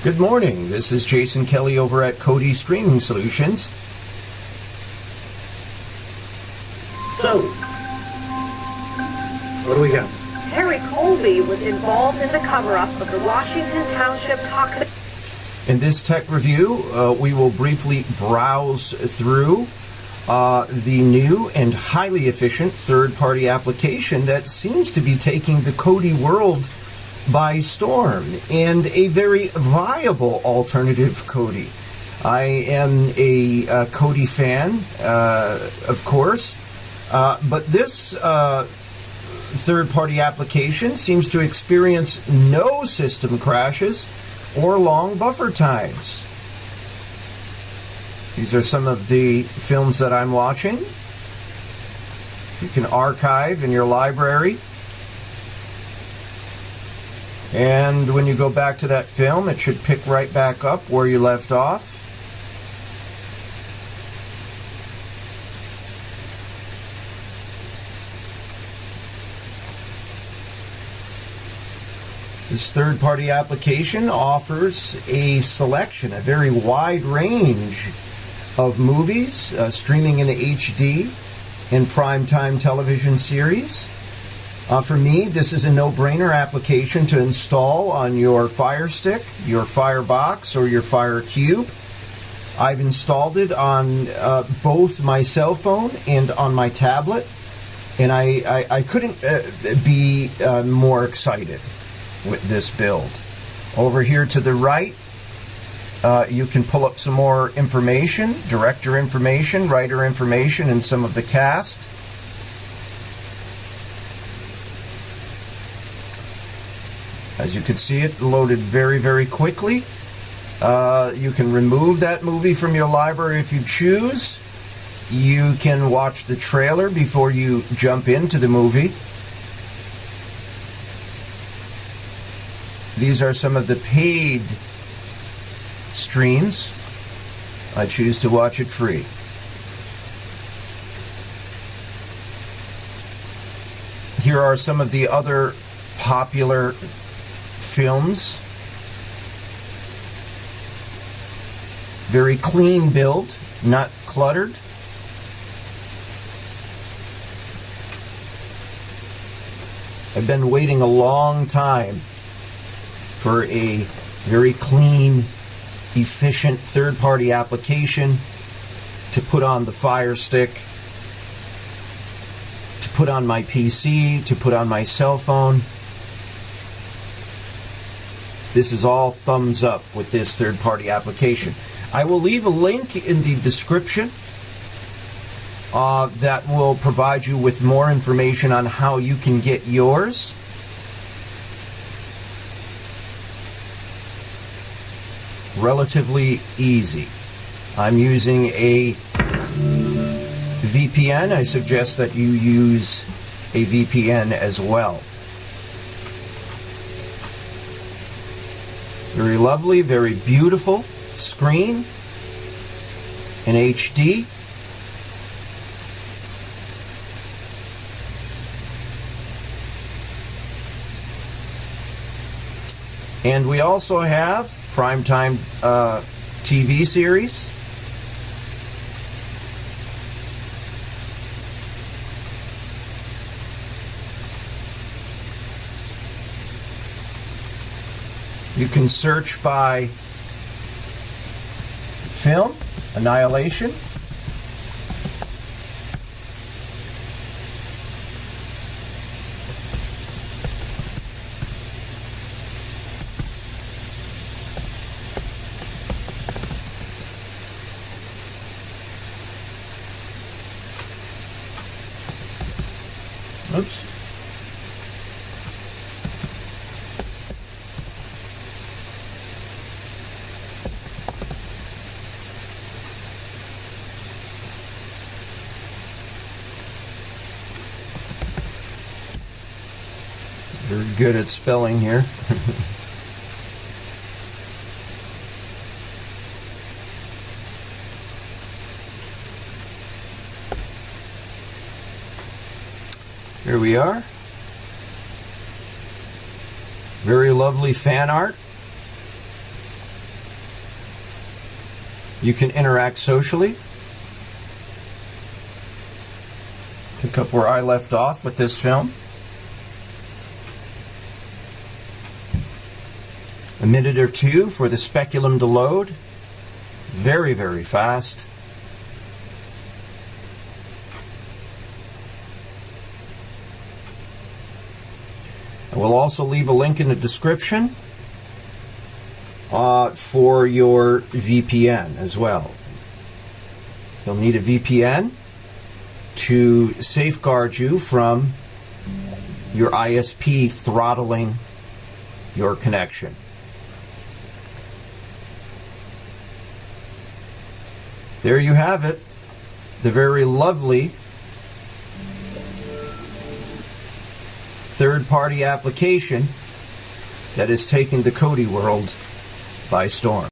Good morning. This is Jason Kelly over at KODI Streaming Solutions. So, what do we got? Terry Colby was involved in the cover-up of the Washington Township toxic. In this tech review, we will briefly browse through the new and highly efficient third-party application that seems to be taking the KODI world by storm, and a very viable alternative KODI. I am a KODI fan, of course, but this third-party application seems to experience no system crashes or long buffer times. These are some of the films that I'm watching. You can archive in your library. And when you go back to that film, it should pick right back up where you left off. This third-party application offers a selection, a very wide range of movies, streaming in HD and primetime television series. For me, this is a no-brainer application to install on your Fire Stick, your Firebox, or your Fire Cube. I've installed it on both my cell phone and on my tablet, and I couldn't be more excited with this build. Over here to the right, you can pull up some more information, director information, writer information, and some of the cast. As you can see, it loaded very, very quickly. You can remove that movie from your library if you choose. You can watch the trailer before you jump into the movie. These are some of the paid streams. I choose to watch it free. Here are some of the other popular films. Very clean build, not cluttered. I've been waiting a long time for a very clean, efficient third-party application to put on the Fire Stick, to put on my PC, to put on my cell phone. This is all thumbs up with this third-party application. I will leave a link in the description that will provide you with more information on how you can get yours. Relatively easy. I'm using a VPN. I suggest that you use a VPN as well. Very lovely, very beautiful screen in HD. And we also have primetime TV series. You can search by film, Annihilation. Oops. Very good at spelling here. Here we are. Very lovely fan art. You can interact socially. Pick up where I left off with this film. A minute or two for the speculum to load. Very, very fast. I will also leave a link in the description for your VPN as well. You'll need a VPN to safeguard you from your ISP throttling your connection. There you have it, the very lovely third-party application that is taking the KODI world by storm.